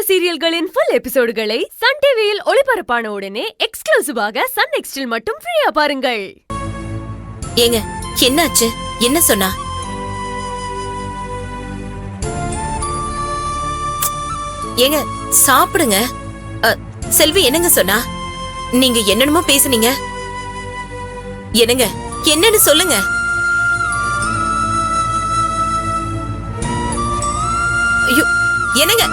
சீரியல்களின் full எபிசோடுகளை Sun டிவியில் ஒளிபரப்பான உடனே எக்ஸ்க்ளூசிவாக சன் நெக்ஸ்டில் மட்டும் ஃப்ரீயா பாருங்கள். ஏங்க என்னாச்சு? என்ன சொன்னா? ஏங்க சாப்பிடுங்க. செல்வி என்னங்க சொன்னா? நீங்க என்னென்னமோ பேசுனீங்க. என்னங்க என்னன்னு சொல்லுங்க. ஐயோ என்னங்க?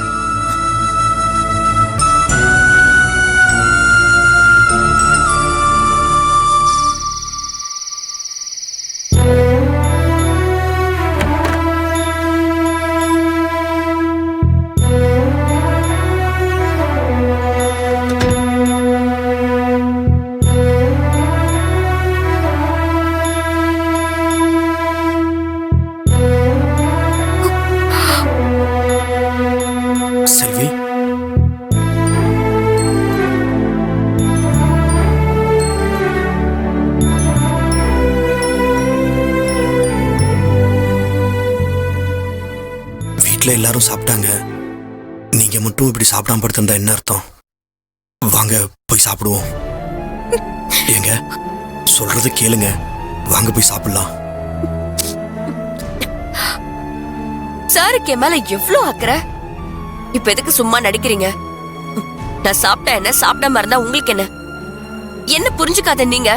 எல்லாரும் சாப்பிட்டாங்க, நீங்க மட்டும் இப்படி சாப்பிடாம படுத்திருந்தா என்ன அர்த்தம்? வாங்க போய் சாப்பிடுவோம். ஏங்க சொல்றது கேளுங்க, வாங்க போய் சாப்பிடலாம். சாருக்கு என் மேல எவ்வளவு அக்கறை. இப்ப எதுக்கு சும்மா நடிக்கிறீங்க? நான் சாப்பிட்டா என்ன, சாப்பிடாம இருந்தா உங்களுக்கு என்ன? என்ன புரிஞ்சுக்காத நீங்க?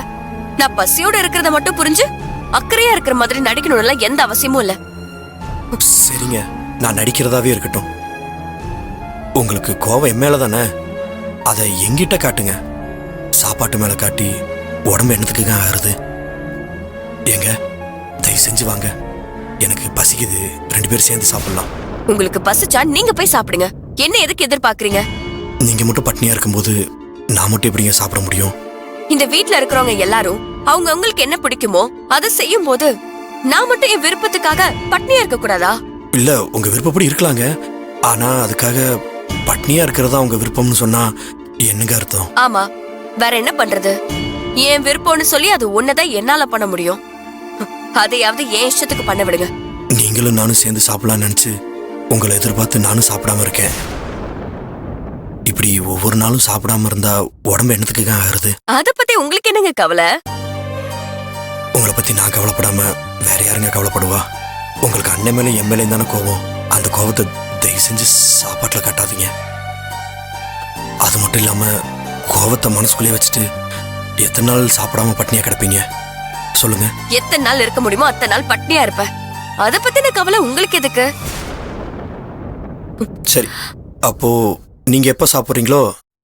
நான் பசியோட இருக்கிறத மட்டும் புரிஞ்சு அக்கறையா இருக்கிற மாதிரி நடிக்கணும்ல எந்த அவசியமும் இல்ல. சரிங்க, நான் நடிக்கிறதாவே இருக்கட்டும். உங்களுக்கு கோவம் என் மேல தானே, அதை எங்கிட்ட காட்டுங்க. சாப்பாட்டு மேல காட்டி உடம்பு என்னத்துக்கு ஆறுது? ஏங்க தயவு செஞ்சு வாங்க, எனக்கு பசிக்குது, 2 பேரும் சேர்ந்து சாப்பிடலாம். உங்களுக்கு பசிச்சா நீங்க போய் சாப்பிடுங்க, என்ன எதுக்கு எதிர்பார்க்கறீங்க? நீங்க மட்டும் பட்னியா இருக்கும்போது நான் மட்டும் எப்படிங்க சாப்பிட முடியும்? இந்த வீட்ல இருக்கிறவங்க எல்லாரும் அவங்க உங்களுக்கு என்ன பிடிக்குமோ அதை செய்யும் போது நான் மட்டும் என் விருப்பத்துக்காக பட்னியா இருக்க கூடாதா? இல்ல, உங்க விருப்பப்படி இருக்கலாங்க. ஆனா அதுக்காக பட்னியா இருக்கிறதா உங்க விருப்பம்னு சொன்னா என்னங்க அர்த்தம்? ஆமா, வேற என்ன பண்றது? என் விருப்பம்னு சொல்லி அது ஒன்னதான் என்னால பண்ண முடியும். அதையாவது என் இஷ்டத்துக்கு பண்ண விடுங்க. நீங்களும் நானும் சேர்ந்து சாப்பிடலாம்னு நினைச்சு உங்களை எதிர்பார்த்து நானும் சாப்பிடாம இருக்கேன். இப்படி ஒவ்வொரு நாளும் சாப்பிடாம இருந்தா உடம்பு என்னத்துக்கு ஆகுறது? அத பத்தி உங்களுக்கு என்னங்க கவலை? உங்களை பத்தி நான் கவலைப்படாம வேற யாருங்க கவலைப்படுவா? உங்களுக்கு அண்ணன் மேலே என் மேலே தானே கோவம். அந்த கோவத்தை தயவு செஞ்சு சாப்பாட்டில் காட்டாதீங்க. அது மட்டும் இல்லாம கோவத்தை மனசுக்குள்ளே வச்சுட்டு எத்தனை நாள் சாப்பிடாம பட்னியா கிடப்பீங்க சொல்லுங்க? எத்தனை நாள் இருக்க முடியுமோ அத்தனை நாள் பட்னியா இருப்பேன். அத பத்தின கவலை உங்களுக்கு எதுக்கு? சரி, அப்போ நீங்க எப்ப சாப்பிட்றீங்களோ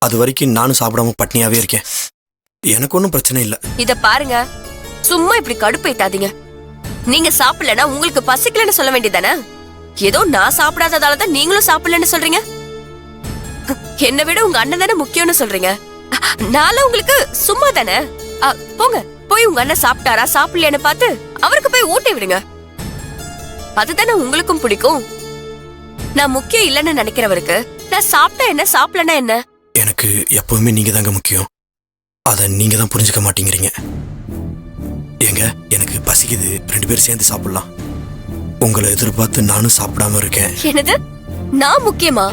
அது வரைக்கும் நானும் சாப்பிடாம பட்னியாவே இருக்கேன். எனக்கு ஒன்றும் பிரச்சனை இல்லை. இத பாருங்க, சும்மா இப்படி கடுப்பேத்தாதீங்க. நீங்க சாப்பிடலன்னா உங்களுக்கு பசிக்கலன்னு சொல்ல வேண்டியதானே? ஏதோ நான் சாப்பிடாததாலதான் நீங்களும் சாப்பிடலன்னு சொல்றீங்க. என்னை விட உங்க அண்ணன் தானே முக்கியம்னு சொல்றீங்க. நாள உங்களுக்கு சும்மா தானே. போங்க, போய் உங்க அண்ணன் சாப்பிட்டாரா சாப்பிடலையான்னு பார்த்து அவருக்கு போய் ஊட்டி விடுங்க. அதுதானே உங்களுக்கும் பிடிக்கும். நான் முக்கியம் இல்லைன்னு நினைக்கிறவருக்கு நான் சாப்பிட்டா என்ன, சாப்பிடலன்னா என்ன? எனக்கு எப்பவுமே நீங்க தாங்க முக்கியம். அதை நீங்க தான் புரிஞ்சுக்க மாட்டேங்கிறீங்க. ஏங்க எனக்கு பசிக்குது, 2 பேரும் சேர்ந்து சாப்பிடலாம். உங்களை எதிர்பார்த்து நானும் சாப்பிடாம இருக்கேன். என்னது, நான் முக்கியமா?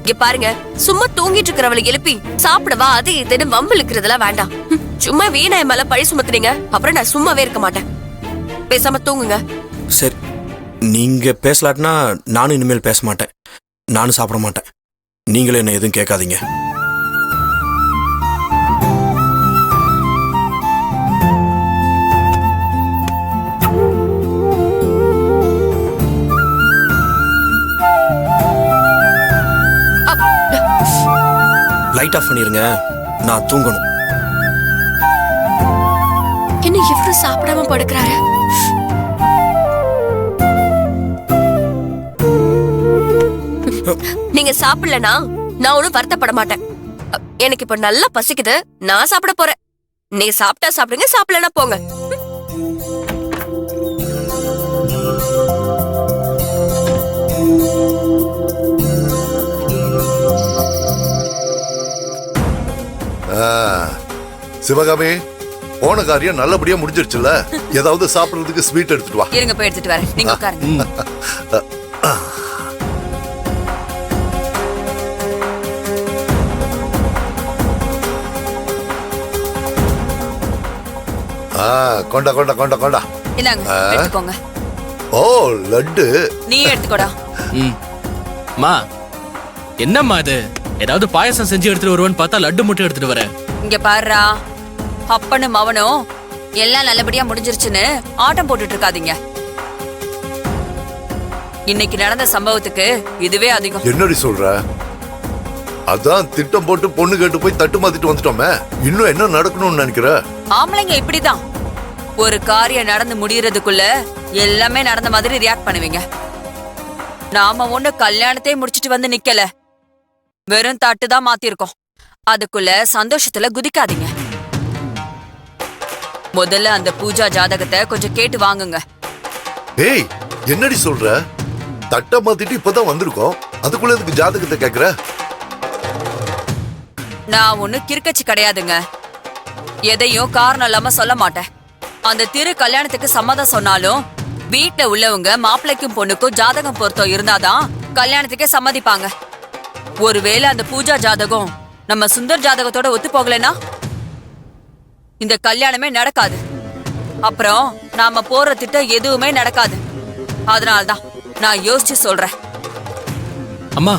இங்க பாருங்க, சும்மா தூங்கிட்டு இருக்கிறவளை எழுப்பி சாப்பிடவா அது இதுன்னு வம்பு இழுக்கிறதுலாம் வேண்டாம். சும்மா வீணா என் மேல பழி சுமத்துறீங்க, அப்புறம் நான் சும்மாவே இருக்க மாட்டேன். பேசாம தூங்குங்க. சரி, நீங்க பேசலாட்டினா நானும் இனிமேல் பேச மாட்டேன். நானும் சாப்பிட மாட்டேன். நீங்களும் என்ன எதுவும் கேட்காதீங்க. லைட் ஆஃப் பண்ணிருங்க, நான் தூங்கணும். என்ன இவ்வளவு சாப்பிடாம படுக்கிறாரு? நீங்க சாப்பிடலனா நான் ஒன்னும் வருத்தப்பட மாட்டேன். எனக்கு இப்ப நல்லா பசிக்குது, நான் சாப்பிட போறேன். நீங்க சாப்பிட்டா சாப்பிடுங்க, சாப்பிடலனா போங்க. சிவகாமி, போன காரியம் நல்லபடியா முடிஞ்சிருச்சுல? ஏதாவது சாப்பிடுறதுக்கு ஸ்வீட் எடுத்துட்டு வா. இருங்க, போய் எடுத்துட்டு வரேன். நீங்க உட்காருங்க. கொண்டா கொண்டா கொண்டா கொண்டா. இந்தாங்க எடுத்துக்கோங்க. ஓ லட்டு. நீ எடுத்துக்கோடா. ம் மா என்னம்மா இது? ஏதாவது பாயசம் செஞ்சு எடுத்துட்டு வருவான்னு பார்த்தா லட்டு மட்டும் எடுத்துட்டு வர. இங்க பாருடா, அப்பனும் மவனும் எல்லாம் நல்லபடியா முடிஞ்சிருச்சுன்னு ஆட்டம் போட்டுட்டு இருக்காதீங்க. இன்னைக்கு நடந்த சம்பவத்துக்கு இதுவே அதிகம். என்னடி சொல்ற? அதான் திட்டம் போட்டு பொண்ணு கேட்டு போய் தட்டு மாத்திட்டு வந்துட்டோமே. இன்னும் என்ன நடக்கணும்னு நினைக்கிற? ஆம்பளைங்க இப்படிதான், ஒரு காரியம் நடந்து முடியறதுக்குள்ள எல்லாமே நடந்த மாதிரி ரியாக்ட் பண்ணுவீங்க. நாம ஒண்ணு கல்யாணத்தையே முடிச்சிட்டு வந்து நிக்கல, வெறும் தட்டு தான் மாத்திருக்கோம். அதுக்குள்ள சந்தோஷத்துல குதிக்காதீங்க. முதல்ல அந்த பூஜா ஜாதகத்தை கொஞ்சம் கேட்டு வாங்குங்க. ஏய் என்னடி சொல்ற? தட்டை மாத்திட்டு இப்பதான் வந்திருக்கோம், அதுக்குள்ள இதுக்கு ஜாதகத்தை கேக்குற? நான் ஒண்ணு கிறுக்கச்சி கிடையாதுங்க, எதையும் காரணம் இல்லாம சொல்ல மாட்டேன். அந்த திரு கல்யாணத்துக்கு சம்மதம் சொன்னாலும் வீட்டுல உள்ளவங்க மாப்பிள்ளைக்கும் பொண்ணுக்கும் ஜாதகம் பொருத்தம் இருந்தாதான் கல்யாணத்துக்கே சம்மதிப்பாங்க. ஒருவேளை அந்த பூஜா ஜாதகம் நம்ம சுந்தர் ஜாதகத்தோட ஒத்து போகலன்னா இந்த கல்யாணமே நடக்காது. அப்புறம் நாம போற திட்டம் எதுவுமே நடக்காது. அதனால்தான் நான் யோசிச்சு சொல்றேன். அம்மா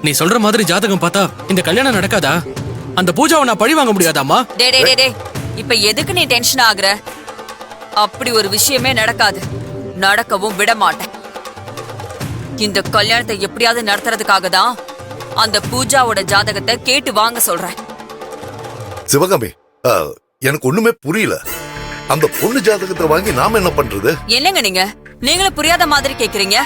நீ சொல்ற மாதிரி ஜாதகம் பார்த்தா இந்த கல்யாணம் நடக்காதா? அந்த பூஜாவை நான் பழி வாங்க முடியாதாம்மா? டே டே டே டே, இப்ப எதுக்கு நீ டென்ஷன் ஆகுற? அப்படி ஒரு விஷயமே நடக்காது, நடக்கவும் விட மாட்டேன். இந்த கல்யாணத்தை எப்படியாவது நடத்துறதுக்காக தான் அந்த பூஜாவோட ஜாதகத்தை கேட்டு வாங்க சொல்றேன். சிவகாமி, எனக்கு ஒண்ணுமே புரியல. அந்த பொண்ணு ஜாதகத்தை வாங்கி நாம என்ன பண்றது? என்னங்க நீங்களும் புரியாத மாதிரி கேக்குறீங்க.